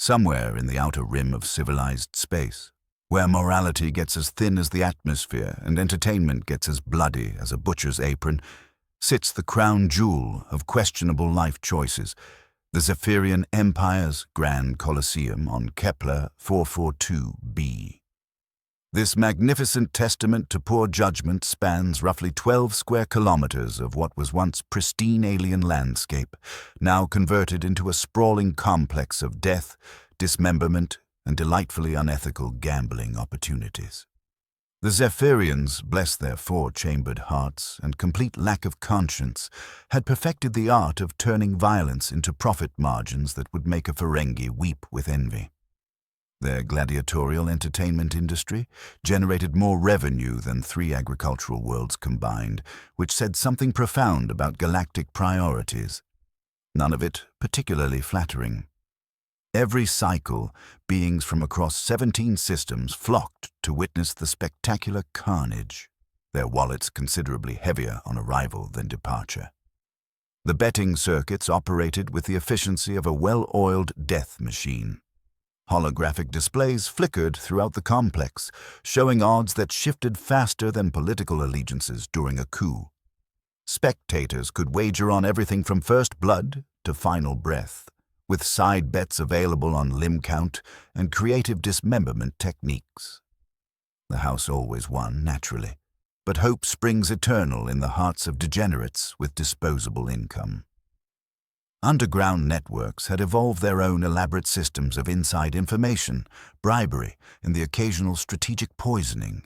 somewhere in the outer rim of civilized space, where morality gets as thin as the atmosphere and entertainment gets as bloody as a butcher's apron, sits the crown jewel of questionable life choices, the Zephyrian Empire's Grand Colosseum on Kepler 442b. This magnificent testament to poor judgment spans roughly 12 square kilometers of what was once pristine alien landscape, now converted into a sprawling complex of death, dismemberment, and delightfully unethical gambling opportunities. The Zephyrians, bless their four-chambered hearts and complete lack of conscience, had perfected the art of turning violence into profit margins that would make a Ferengi weep with envy. Their gladiatorial entertainment industry generated more revenue than 3 agricultural worlds combined, which said something profound about galactic priorities. None of it particularly flattering. Every cycle, beings from across 17 systems flocked to witness the spectacular carnage, their wallets considerably heavier on arrival than departure. The betting circuits operated with the efficiency of a well-oiled death machine. Holographic displays flickered throughout the complex, showing odds that shifted faster than political allegiances during a coup. Spectators could wager on everything from first blood to final breath, with side bets available on limb count and creative dismemberment techniques. The house always won, naturally, but hope springs eternal in the hearts of degenerates with disposable income. Underground networks had evolved their own elaborate systems of inside information, bribery, and the occasional strategic poisoning.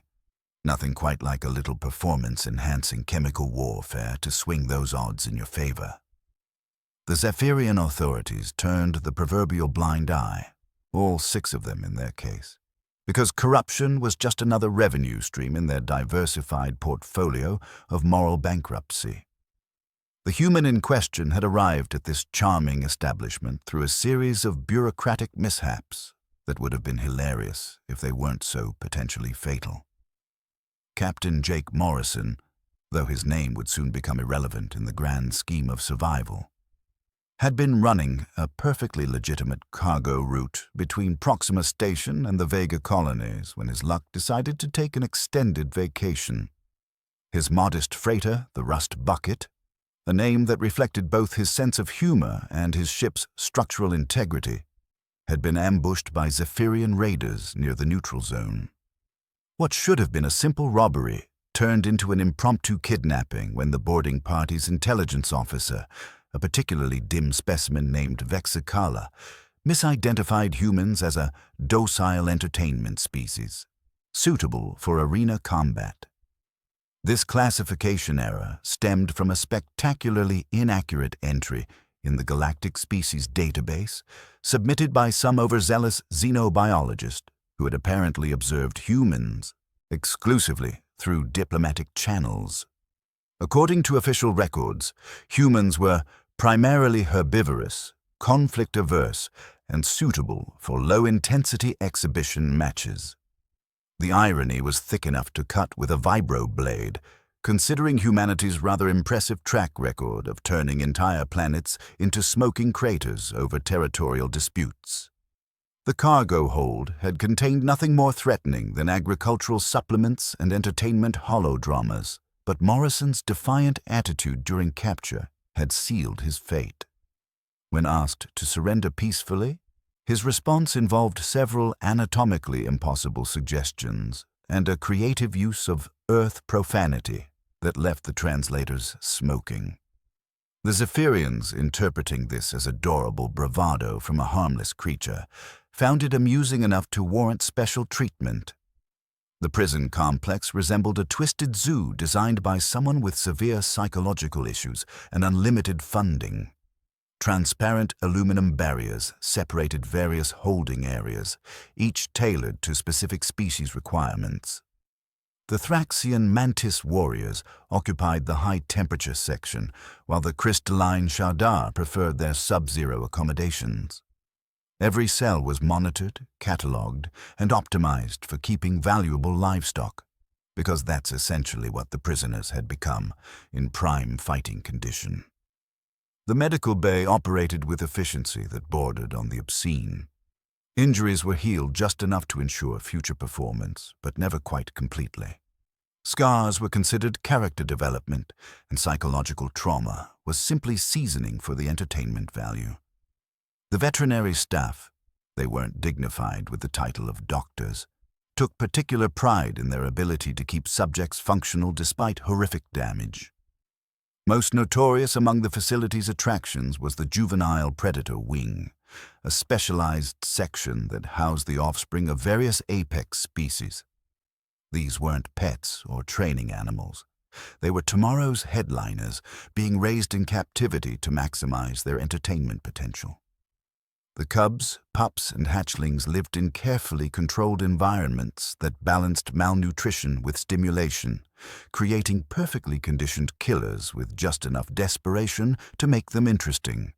Nothing quite like a little performance-enhancing chemical warfare to swing those odds in your favor. The Zephyrian authorities turned the proverbial blind eye, all 6 of them in their case, because corruption was just another revenue stream in their diversified portfolio of moral bankruptcy. The human in question had arrived at this charming establishment through a series of bureaucratic mishaps that would have been hilarious if they weren't so potentially fatal. Captain Jake Morrison, though his name would soon become irrelevant in the grand scheme of survival, had been running a perfectly legitimate cargo route between Proxima Station and the Vega colonies when his luck decided to take an extended vacation. His modest freighter, the Rust Bucket, a name that reflected both his sense of humor and his ship's structural integrity, had been ambushed by Zephyrian raiders near the neutral zone. What should have been a simple robbery turned into an impromptu kidnapping when the boarding party's intelligence officer, a particularly dim specimen named Vexicala, misidentified humans as a docile entertainment species, suitable for arena combat. This classification error stemmed from a spectacularly inaccurate entry in the Galactic Species Database submitted by some overzealous xenobiologist who had apparently observed humans exclusively through diplomatic channels. According to official records, humans were primarily herbivorous, conflict-averse, and suitable for low-intensity exhibition matches. The irony was thick enough to cut with a vibroblade, considering humanity's rather impressive track record of turning entire planets into smoking craters over territorial disputes. The cargo hold had contained nothing more threatening than agricultural supplements and entertainment holodramas, but Morrison's defiant attitude during capture had sealed his fate. When asked to surrender peacefully, his response involved several anatomically impossible suggestions and a creative use of Earth profanity that left the translators smoking. The Zephyrians, interpreting this as adorable bravado from a harmless creature, found it amusing enough to warrant special treatment. The prison complex resembled a twisted zoo designed by someone with severe psychological issues and unlimited funding. Transparent aluminum barriers separated various holding areas, each tailored to specific species requirements. The Thraxian mantis warriors occupied the high-temperature section, while the crystalline Shadar preferred their sub-zero accommodations. Every cell was monitored, catalogued, and optimized for keeping valuable livestock, because that's essentially what the prisoners had become, in prime fighting condition. The medical bay operated with efficiency that bordered on the obscene. Injuries were healed just enough to ensure future performance, but never quite completely. Scars were considered character development, and psychological trauma was simply seasoning for the entertainment value. The veterinary staff, they weren't dignified with the title of doctors, took particular pride in their ability to keep subjects functional despite horrific damage. Most notorious among the facility's attractions was the juvenile predator wing, a specialized section that housed the offspring of various apex species. These weren't pets or training animals. They were tomorrow's headliners, being raised in captivity to maximize their entertainment potential. The cubs, pups, and hatchlings lived in carefully controlled environments that balanced malnutrition with stimulation, creating perfectly conditioned killers with just enough desperation to make them interesting.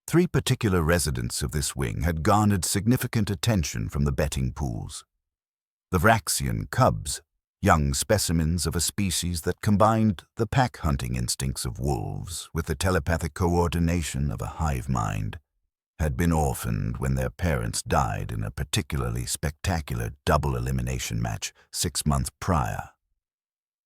3 particular residents of this wing had garnered significant attention from the betting pools. The Vraxian cubs, young specimens of a species that combined the pack-hunting instincts of wolves with the telepathic coordination of a hive mind, had been orphaned when their parents died in a particularly spectacular double elimination match 6 months prior.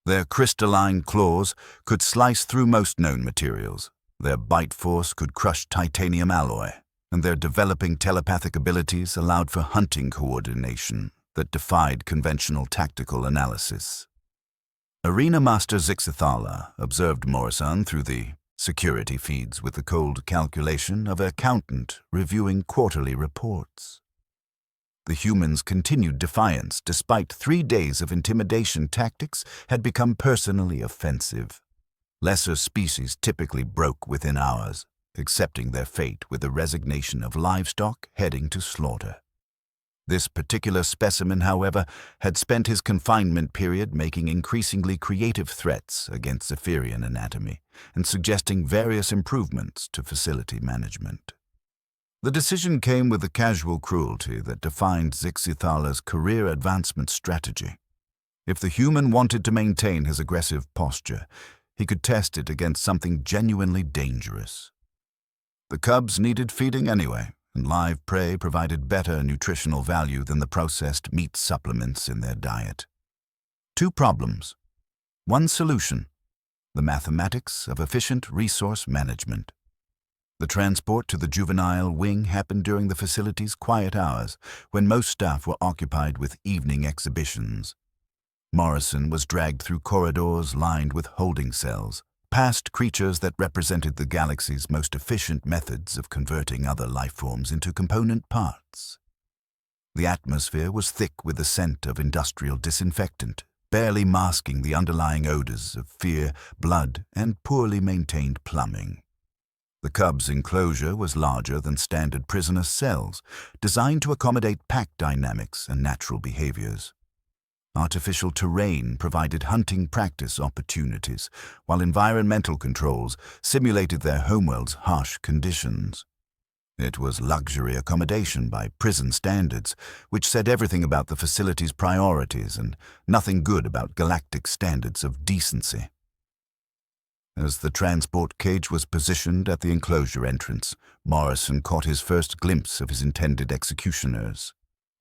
Their crystalline claws could slice through most known materials, their bite force could crush titanium alloy, and their developing telepathic abilities allowed for hunting coordination that defied conventional tactical analysis. Arena Master Zixithala observed Morrison through the security feeds with the cold calculation of an accountant reviewing quarterly reports. The humans' continued defiance, despite 3 days of intimidation tactics, had become personally offensive. Lesser species typically broke within hours, accepting their fate with the resignation of livestock heading to slaughter. This particular specimen, however, had spent his confinement period making increasingly creative threats against Zephyrian anatomy and suggesting various improvements to facility management. The decision came with the casual cruelty that defined Zixithala's career advancement strategy. If the human wanted to maintain his aggressive posture, he could test it against something genuinely dangerous. The cubs needed feeding anyway, and live prey provided better nutritional value than the processed meat supplements in their diet. 2 problems. 1 solution: the mathematics of efficient resource management. The transport to the juvenile wing happened during the facility's quiet hours, when most staff were occupied with evening exhibitions. Morrison was dragged through corridors lined with holding cells, past creatures that represented the galaxy's most efficient methods of converting other life forms into component parts. The atmosphere was thick with the scent of industrial disinfectant, barely masking the underlying odors of fear, blood, and poorly maintained plumbing. The cub's enclosure was larger than standard prisoner cells, designed to accommodate pack dynamics and natural behaviors. Artificial terrain provided hunting practice opportunities, while environmental controls simulated their homeworld's harsh conditions. It was luxury accommodation by prison standards, which said everything about the facility's priorities and nothing good about galactic standards of decency. As the transport cage was positioned at the enclosure entrance, Morrison caught his first glimpse of his intended executioners.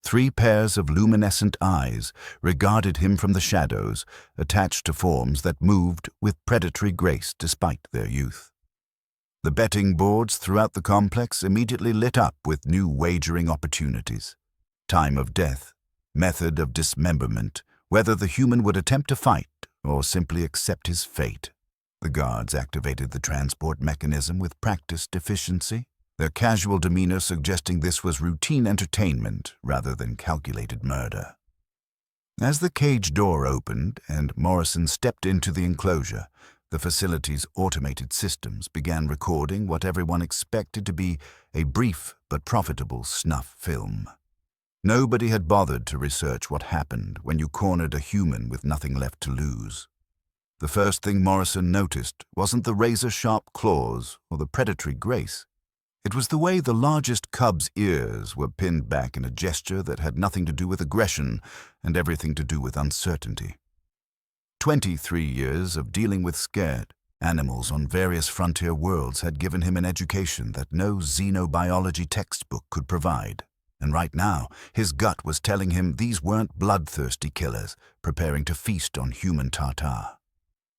3 pairs of luminescent eyes regarded him from the shadows, attached to forms that moved with predatory grace despite their youth. The betting boards throughout the complex immediately lit up with new wagering opportunities. Time of death, method of dismemberment, whether the human would attempt to fight or simply accept his fate. The guards activated the transport mechanism with practiced efficiency, their casual demeanor suggesting this was routine entertainment rather than calculated murder. As the cage door opened and Morrison stepped into the enclosure, the facility's automated systems began recording what everyone expected to be a brief but profitable snuff film. Nobody had bothered to research what happened when you cornered a human with nothing left to lose. The first thing Morrison noticed wasn't the razor-sharp claws or the predatory grace. It was the way the largest cub's ears were pinned back in a gesture that had nothing to do with aggression and everything to do with uncertainty. 23 years of dealing with scared animals on various frontier worlds had given him an education that no xenobiology textbook could provide, And right now, his gut was telling him these weren't bloodthirsty killers preparing to feast on human tartar.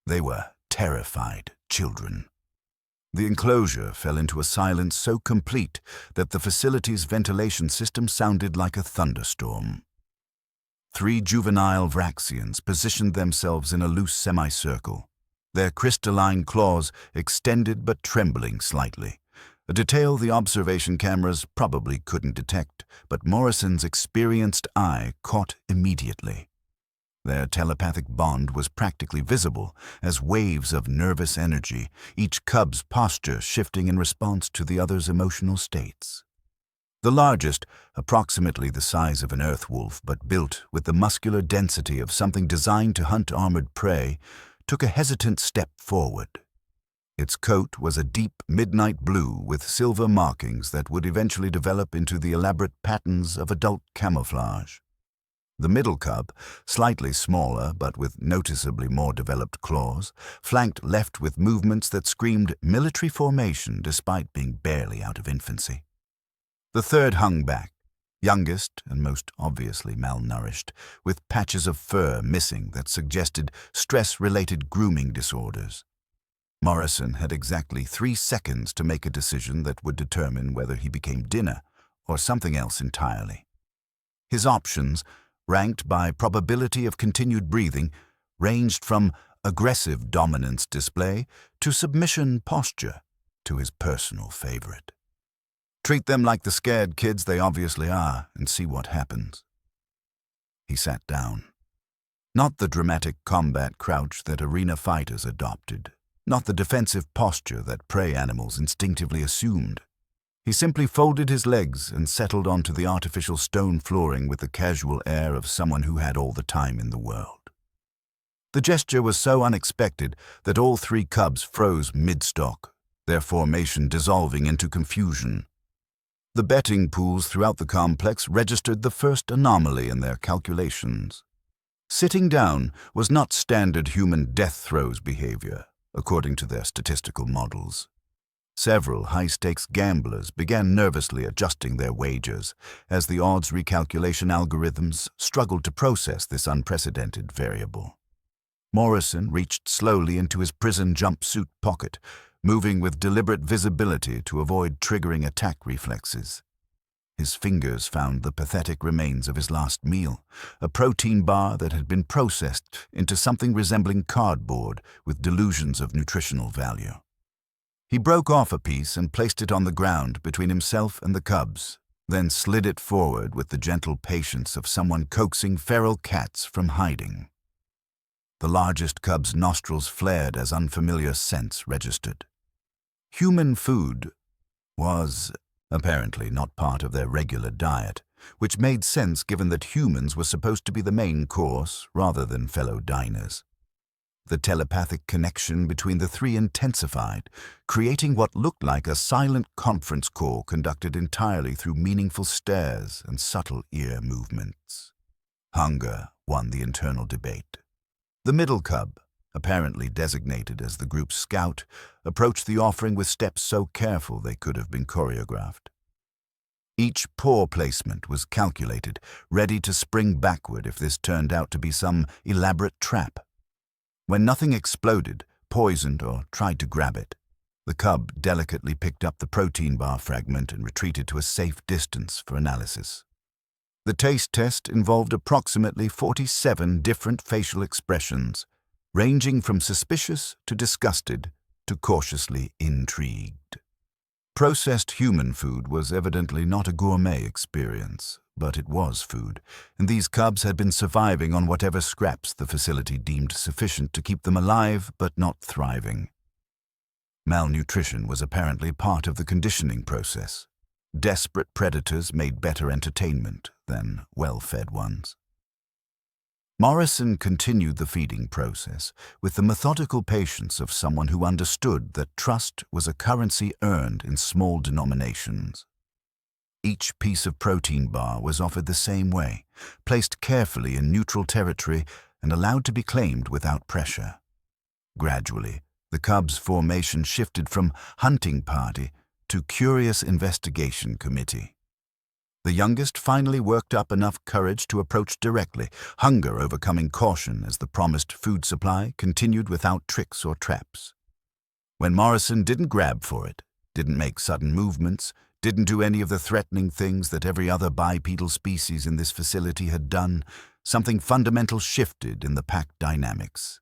They were terrified children. The enclosure fell into a silence so complete that the facility's ventilation system sounded like a thunderstorm. 3 juvenile Vraxians positioned themselves in a loose semicircle, their crystalline claws extended but trembling slightly, a detail the observation cameras probably couldn't detect, but Morrison's experienced eye caught immediately. Their telepathic bond was practically visible as waves of nervous energy, each cub's posture shifting in response to the other's emotional states. The largest, approximately the size of an earth wolf but built with the muscular density of something designed to hunt armored prey, took a hesitant step forward. Its coat was a deep midnight blue with silver markings that would eventually develop into the elaborate patterns of adult camouflage. The middle cub, slightly smaller but with noticeably more developed claws, flanked left with movements that screamed military formation despite being barely out of infancy. The third hung back, youngest and most obviously malnourished, with patches of fur missing that suggested stress-related grooming disorders. Morrison had exactly 3 seconds to make a decision that would determine whether he became dinner or something else entirely. His options, ranked by probability of continued breathing, ranged from aggressive dominance display to submission posture, to his personal favorite. Treat them like the scared kids they obviously are and see what happens. He sat down. Not the dramatic combat crouch that arena fighters adopted, not the defensive posture that prey animals instinctively assumed. He simply folded his legs and settled onto the artificial stone flooring with the casual air of someone who had all the time in the world. The gesture was so unexpected that all 3 cubs froze mid-stalk, their formation dissolving into confusion. The betting pools throughout the complex registered the first anomaly in their calculations. Sitting down was not standard human death throes behavior, according to their statistical models. Several high-stakes gamblers began nervously adjusting their wagers as the odds recalculation algorithms struggled to process this unprecedented variable. Morrison reached slowly into his prison jumpsuit pocket, moving with deliberate visibility to avoid triggering attack reflexes. His fingers found the pathetic remains of his last meal, a protein bar that had been processed into something resembling cardboard with delusions of nutritional value. He broke off a piece and placed it on the ground between himself and the cubs, then slid it forward with the gentle patience of someone coaxing feral cats from hiding. The largest cub's nostrils flared as unfamiliar scents registered. Human food was apparently not part of their regular diet, which made sense given that humans were supposed to be the main course rather than fellow diners. The telepathic connection between the 3 intensified, creating what looked like a silent conference call conducted entirely through meaningful stares and subtle ear movements. Hunger won the internal debate. The middle cub, apparently designated as the group's scout, approached the offering with steps so careful they could have been choreographed. Each paw placement was calculated, ready to spring backward if this turned out to be some elaborate trap. When nothing exploded, poisoned, or tried to grab it, the cub delicately picked up the protein bar fragment and retreated to a safe distance for analysis. The taste test involved approximately 47 different facial expressions, ranging from suspicious to disgusted to cautiously intrigued. Processed human food was evidently not a gourmet experience, but it was food, and these cubs had been surviving on whatever scraps the facility deemed sufficient to keep them alive but not thriving. Malnutrition was apparently part of the conditioning process. Desperate predators made better entertainment than well-fed ones. Morrison continued the feeding process with the methodical patience of someone who understood that trust was a currency earned in small denominations. Each piece of protein bar was offered the same way, placed carefully in neutral territory and allowed to be claimed without pressure. Gradually, the cub's formation shifted from hunting party to curious investigation committee. The youngest finally worked up enough courage to approach directly, hunger overcoming caution as the promised food supply continued without tricks or traps. When Morrison didn't grab for it, didn't make sudden movements, didn't do any of the threatening things that every other bipedal species in this facility had done, something fundamental shifted in the pack dynamics.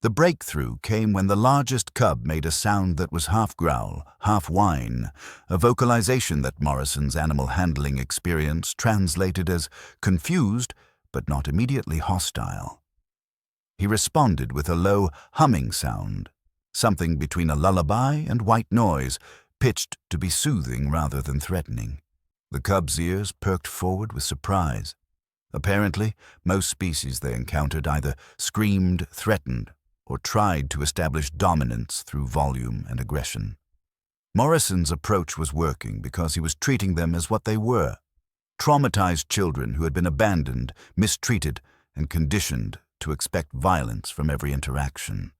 The breakthrough came when the largest cub made a sound that was half growl, half whine, a vocalization that Morrison's animal handling experience translated as confused but not immediately hostile. He responded with a low, humming sound, something between a lullaby and white noise, pitched to be soothing rather than threatening. The cub's ears perked forward with surprise. Apparently, most species they encountered either screamed, threatened, or tried to establish dominance through volume and aggression. Morrison's approach was working because he was treating them as what they were, traumatized children who had been abandoned, mistreated, and conditioned to expect violence from every interaction.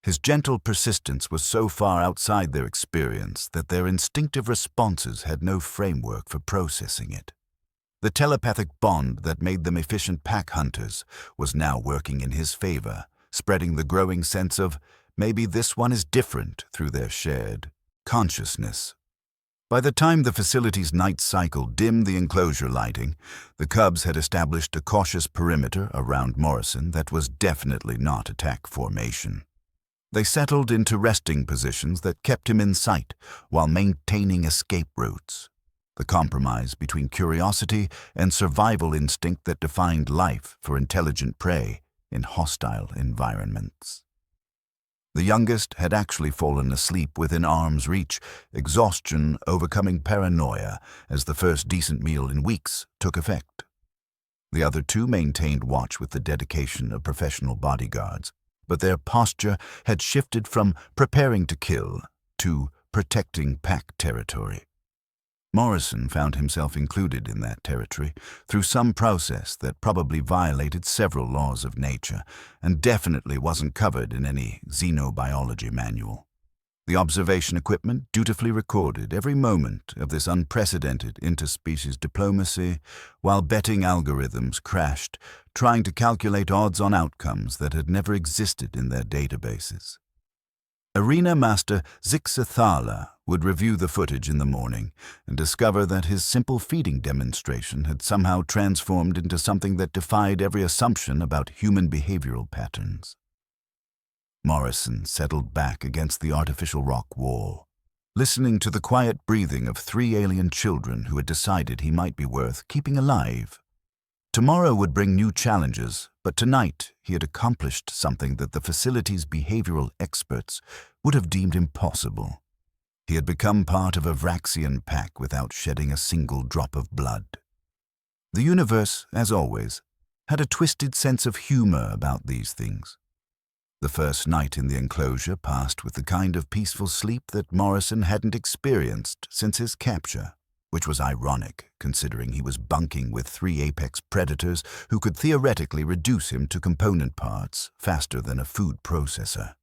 His gentle persistence was so far outside their experience that their instinctive responses had no framework for processing it. The telepathic bond that made them efficient pack hunters was now working in his favor, spreading the growing sense of maybe this one is different through their shared consciousness. By the time the facility's night cycle dimmed the enclosure lighting, the cubs had established a cautious perimeter around Morrison that was definitely not attack formation. They settled into resting positions that kept him in sight while maintaining escape routes, the compromise between curiosity and survival instinct that defined life for intelligent prey in hostile environments. The youngest had actually fallen asleep within arm's reach, exhaustion overcoming paranoia as the first decent meal in weeks took effect. The other two maintained watch with the dedication of professional bodyguards, but their posture had shifted from preparing to kill to protecting pack territory. Morrison found himself included in that territory through some process that probably violated several laws of nature and definitely wasn't covered in any xenobiology manual. The observation equipment dutifully recorded every moment of this unprecedented interspecies diplomacy, while betting algorithms crashed, trying to calculate odds-on outcomes that had never existed in their databases. Arena Master Zixathala would review the footage in the morning and discover that his simple feeding demonstration had somehow transformed into something that defied every assumption about human behavioral patterns. Morrison settled back against the artificial rock wall, listening to the quiet breathing of 3 alien children who had decided he might be worth keeping alive. Tomorrow would bring new challenges, but tonight he had accomplished something that the facility's behavioral experts would have deemed impossible. He had become part of a Vraxian pack without shedding a single drop of blood. The universe, as always, had a twisted sense of humor about these things. The first night in the enclosure passed with the kind of peaceful sleep that Morrison hadn't experienced since his capture, which was ironic considering he was bunking with 3 apex predators who could theoretically reduce him to component parts faster than a food processor.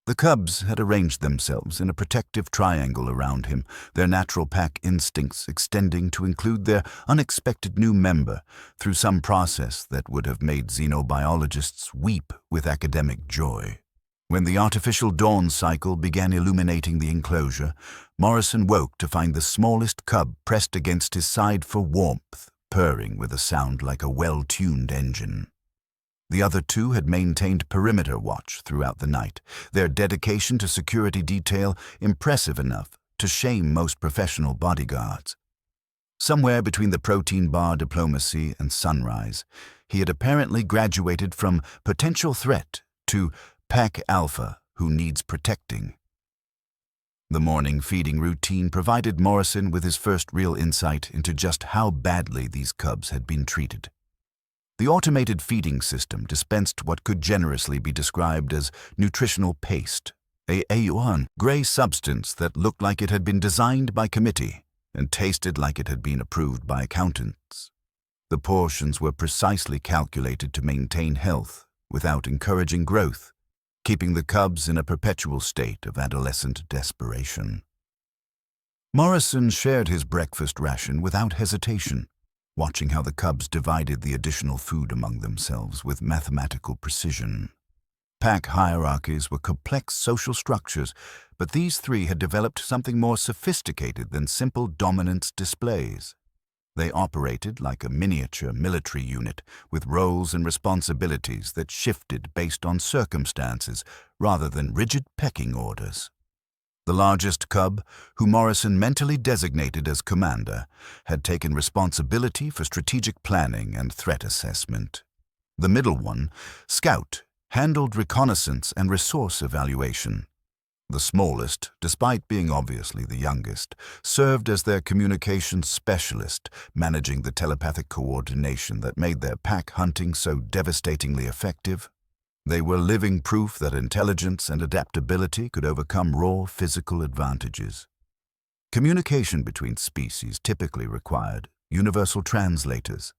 The cubs had arranged themselves in a protective triangle around him, their natural pack instincts extending to include their unexpected new member through some process that would have made xenobiologists weep with academic joy. When the artificial dawn cycle began illuminating the enclosure, Morrison woke to find the smallest cub pressed against his side for warmth, purring with a sound like a well-tuned engine. The other two had maintained perimeter watch throughout the night, their dedication to security detail impressive enough to shame most professional bodyguards. Somewhere between the protein bar diplomacy and sunrise, he had apparently graduated from potential threat to Pack Alpha who needs protecting. The morning feeding routine provided Morrison with his first real insight into just how badly these cubs had been treated. The automated feeding system dispensed what could generously be described as nutritional paste, a gray substance that looked like it had been designed by committee and tasted like it had been approved by accountants. The portions were precisely calculated to maintain health without encouraging growth, keeping the cubs in a perpetual state of adolescent desperation. Morrison shared his breakfast ration without hesitation, watching how the cubs divided the additional food among themselves with mathematical precision. Pack hierarchies were complex social structures, but these three had developed something more sophisticated than simple dominance displays. They operated like a miniature military unit with roles and responsibilities that shifted based on circumstances rather than rigid pecking orders. The largest cub, who Morrison mentally designated as commander, had taken responsibility for strategic planning and threat assessment. The middle one, Scout, handled reconnaissance and resource evaluation. The smallest, despite being obviously the youngest, served as their communications specialist, managing the telepathic coordination that made their pack hunting so devastatingly effective. They were living proof that intelligence and adaptability could overcome raw physical advantages. Communication between species typically required universal translators,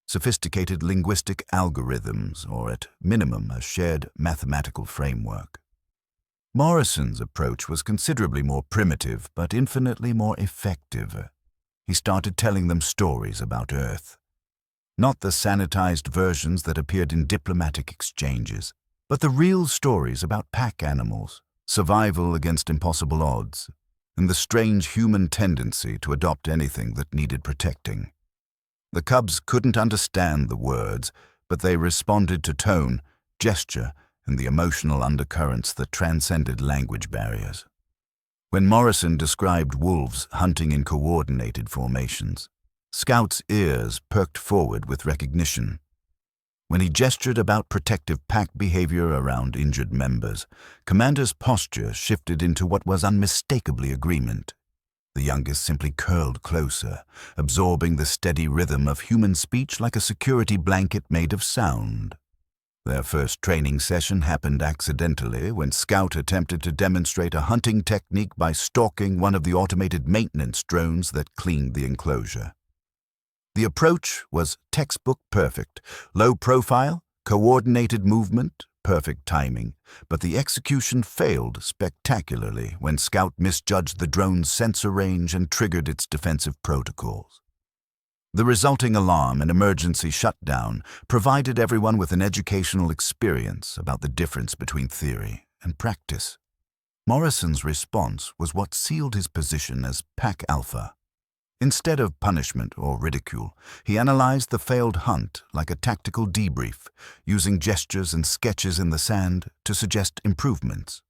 sophisticated linguistic algorithms, or at minimum a shared mathematical framework. Morrison's approach was considerably more primitive but infinitely more effective. He started telling them stories about Earth. Not the sanitized versions that appeared in diplomatic exchanges, but the real stories about pack animals, survival against impossible odds, and the strange human tendency to adopt anything that needed protecting. The cubs couldn't understand the words, but they responded to tone, gesture, and the emotional undercurrents that transcended language barriers. When Morrison described wolves hunting in coordinated formations, Scout's ears perked forward with recognition. When he gestured about protective pack behavior around injured members, Commander's posture shifted into what was unmistakably agreement. The youngest simply curled closer, absorbing the steady rhythm of human speech like a security blanket made of sound. Their first training session happened accidentally when Scout attempted to demonstrate a hunting technique by stalking one of the automated maintenance drones that cleaned the enclosure. The approach was textbook perfect, low profile, coordinated movement, perfect timing, but the execution failed spectacularly when Scout misjudged the drone's sensor range and triggered its defensive protocols. The resulting alarm and emergency shutdown provided everyone with an educational experience about the difference between theory and practice. Morrison's response was what sealed his position as Pack Alpha. Instead of punishment or ridicule, he analyzed the failed hunt like a tactical debrief, using gestures and sketches in the sand to suggest improvements.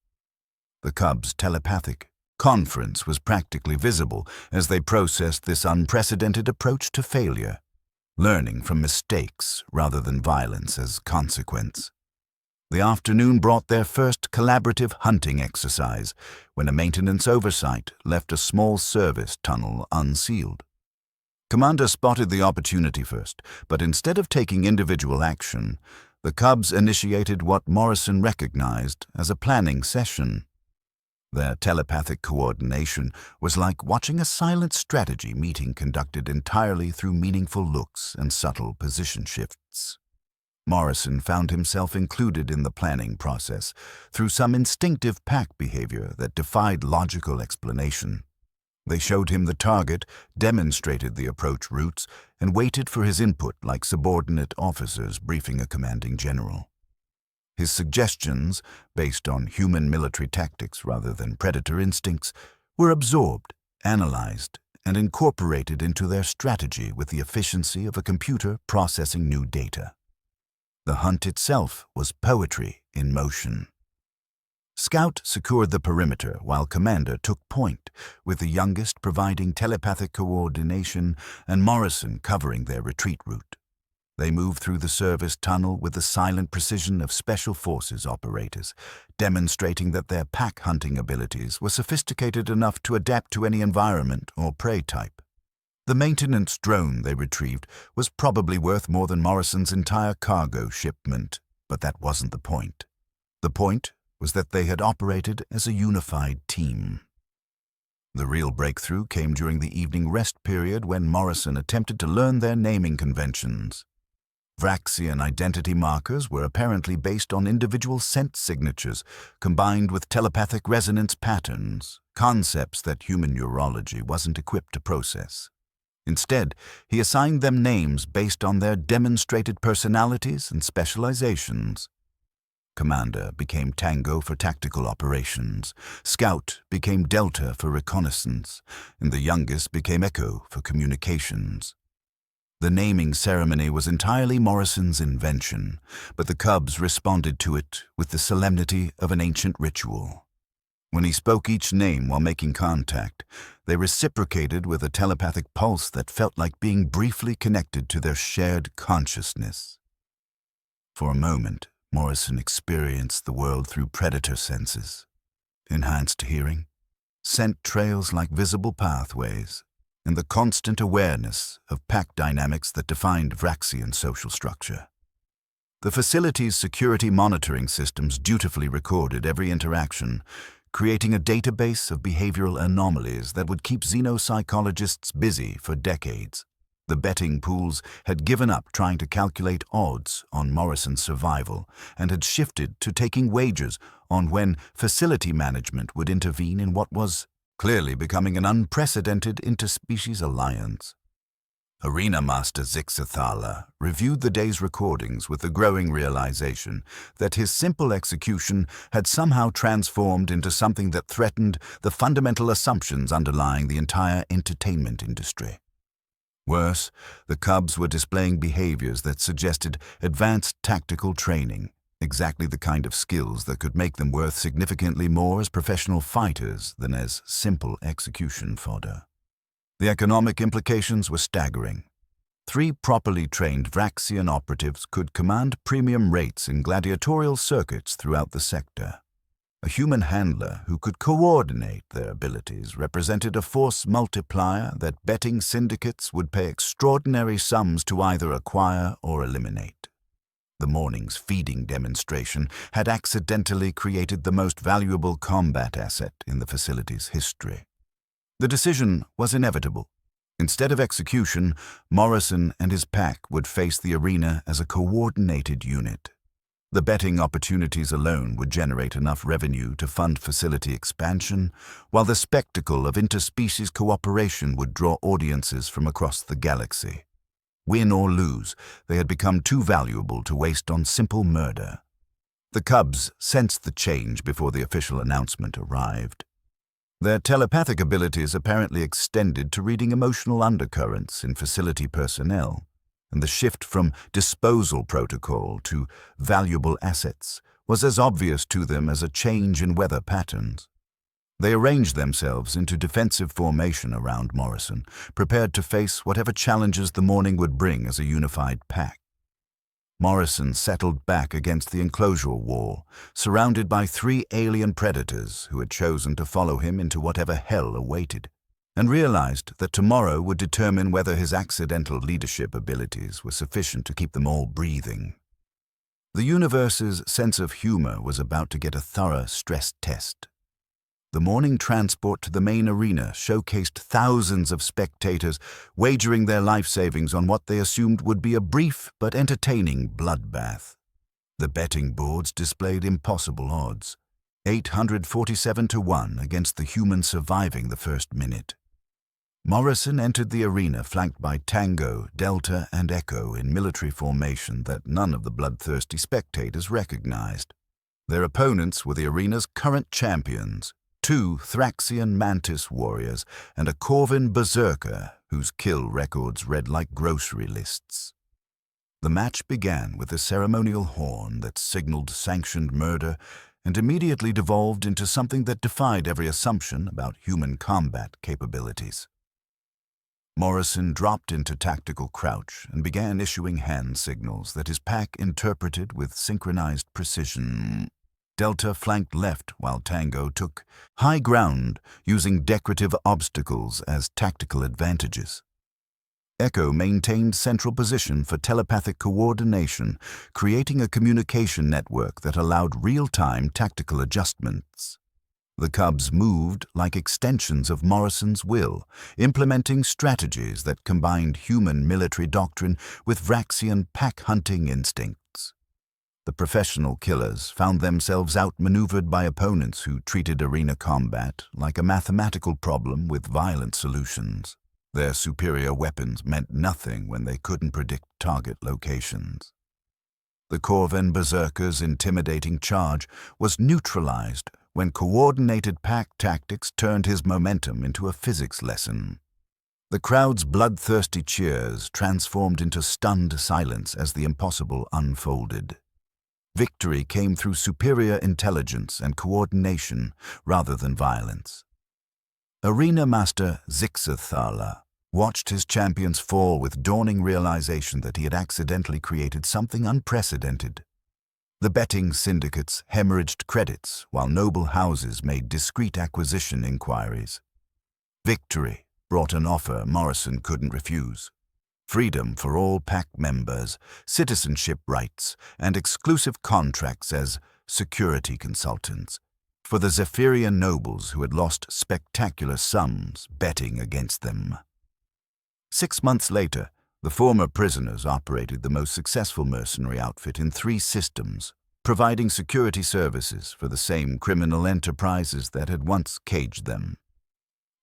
The cubs' telepathic conference was practically visible as they processed this unprecedented approach to failure, learning from mistakes rather than violence as consequence. The afternoon brought their first collaborative hunting exercise when a maintenance oversight left a small service tunnel unsealed. Commander spotted the opportunity first, but instead of taking individual action, the cubs initiated what Morrison recognized as a planning session. Their telepathic coordination was like watching a silent strategy meeting conducted entirely through meaningful looks and subtle position shifts. Morrison found himself included in the planning process through some instinctive pack behavior that defied logical explanation. They showed him the target, demonstrated the approach routes, and waited for his input like subordinate officers briefing a commanding general. His suggestions, based on human military tactics rather than predator instincts, were absorbed, analyzed, and incorporated into their strategy with the efficiency of a computer processing new data. The hunt itself was poetry in motion. Scout secured the perimeter while Commander took point, with the youngest providing telepathic coordination and Morrison covering their retreat route. They moved through the service tunnel with the silent precision of Special Forces operators, demonstrating that their pack hunting abilities were sophisticated enough to adapt to any environment or prey type. The maintenance drone they retrieved was probably worth more than Morrison's entire cargo shipment, but that wasn't the point. The point was that they had operated as a unified team. The real breakthrough came during the evening rest period when Morrison attempted to learn their naming conventions. Vraxian identity markers were apparently based on individual scent signatures combined with telepathic resonance patterns, concepts that human neurology wasn't equipped to process. Instead, he assigned them names based on their demonstrated personalities and specializations. Commander became Tango for tactical operations, Scout became Delta for reconnaissance, and the youngest became Echo for communications. The naming ceremony was entirely Morrison's invention, but the Cubs responded to it with the solemnity of an ancient ritual. When he spoke each name while making contact, they reciprocated with a telepathic pulse that felt like being briefly connected to their shared consciousness. For a moment, Morrison experienced the world through predator senses, enhanced hearing, scent trails like visible pathways, and the constant awareness of pack dynamics that defined Vraxian social structure. The facility's security monitoring systems dutifully recorded every interaction, creating a database of behavioral anomalies that would keep xenopsychologists busy for decades. The betting pools had given up trying to calculate odds on Morrison's survival and had shifted to taking wagers on when facility management would intervene in what was clearly becoming an unprecedented interspecies alliance. Arena Master Zixathala reviewed the day's recordings with the growing realization that his simple execution had somehow transformed into something that threatened the fundamental assumptions underlying the entire entertainment industry. Worse, the Cubs were displaying behaviors that suggested advanced tactical training, exactly the kind of skills that could make them worth significantly more as professional fighters than as simple execution fodder. The economic implications were staggering. 3 properly trained Vraxian operatives could command premium rates in gladiatorial circuits throughout the sector. A human handler who could coordinate their abilities represented a force multiplier that betting syndicates would pay extraordinary sums to either acquire or eliminate. The morning's feeding demonstration had accidentally created the most valuable combat asset in the facility's history. The decision was inevitable. Instead of execution, Morrison and his pack would face the arena as a coordinated unit. The betting opportunities alone would generate enough revenue to fund facility expansion, while the spectacle of interspecies cooperation would draw audiences from across the galaxy. Win or lose, they had become too valuable to waste on simple murder. The Cubs sensed the change before the official announcement arrived. Their telepathic abilities apparently extended to reading emotional undercurrents in facility personnel, and the shift from disposal protocol to valuable assets was as obvious to them as a change in weather patterns. They arranged themselves into defensive formation around Morrison, prepared to face whatever challenges the morning would bring as a unified pack. Morrison settled back against the enclosure wall, surrounded by 3 alien predators who had chosen to follow him into whatever hell awaited, and realized that tomorrow would determine whether his accidental leadership abilities were sufficient to keep them all breathing. The universe's sense of humor was about to get a thorough stress test. The morning transport to the main arena showcased thousands of spectators wagering their life savings on what they assumed would be a brief but entertaining bloodbath. The betting boards displayed impossible odds, 847 to 1 against the human surviving the first minute. Morrison entered the arena flanked by Tango, Delta, and Echo in military formation that none of the bloodthirsty spectators recognized. Their opponents were the arena's current champions, 2 Thraxian Mantis warriors and a Corvin berserker whose kill records read like grocery lists. The match began with a ceremonial horn that signaled sanctioned murder and immediately devolved into something that defied every assumption about human combat capabilities. Morrison dropped into tactical crouch and began issuing hand signals that his pack interpreted with synchronized precision. Delta flanked left while Tango took high ground, using decorative obstacles as tactical advantages. Echo maintained central position for telepathic coordination, creating a communication network that allowed real-time tactical adjustments. The Cubs moved like extensions of Morrison's will, implementing strategies that combined human military doctrine with Vraxian pack-hunting instincts. The professional killers found themselves outmaneuvered by opponents who treated arena combat like a mathematical problem with violent solutions. Their superior weapons meant nothing when they couldn't predict target locations. The Corven Berserker's intimidating charge was neutralized when coordinated pack tactics turned his momentum into a physics lesson. The crowd's bloodthirsty cheers transformed into stunned silence as the impossible unfolded. Victory came through superior intelligence and coordination rather than violence. Arena Master Zixathala watched his champions fall with dawning realization that he had accidentally created something unprecedented. The betting syndicates hemorrhaged credits while noble houses made discreet acquisition inquiries. Victory brought an offer Morrison couldn't refuse: freedom for all pack members, citizenship rights, and exclusive contracts as security consultants for the Zephyrian nobles who had lost spectacular sums betting against them. 6 months later, the former prisoners operated the most successful mercenary outfit in 3 systems, providing security services for the same criminal enterprises that had once caged them.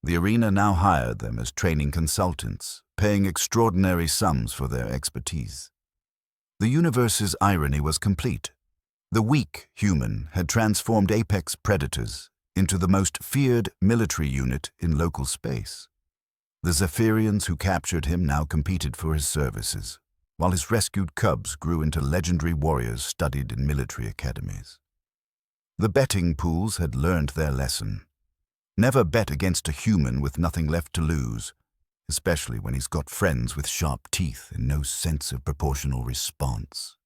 The arena now hired them as training consultants, paying extraordinary sums for their expertise. The universe's irony was complete. The weak human had transformed apex predators into the most feared military unit in local space. The Zephyrians who captured him now competed for his services, while his rescued cubs grew into legendary warriors studied in military academies. The betting pools had learned their lesson. Never bet against a human with nothing left to lose, especially when he's got friends with sharp teeth and no sense of proportional response.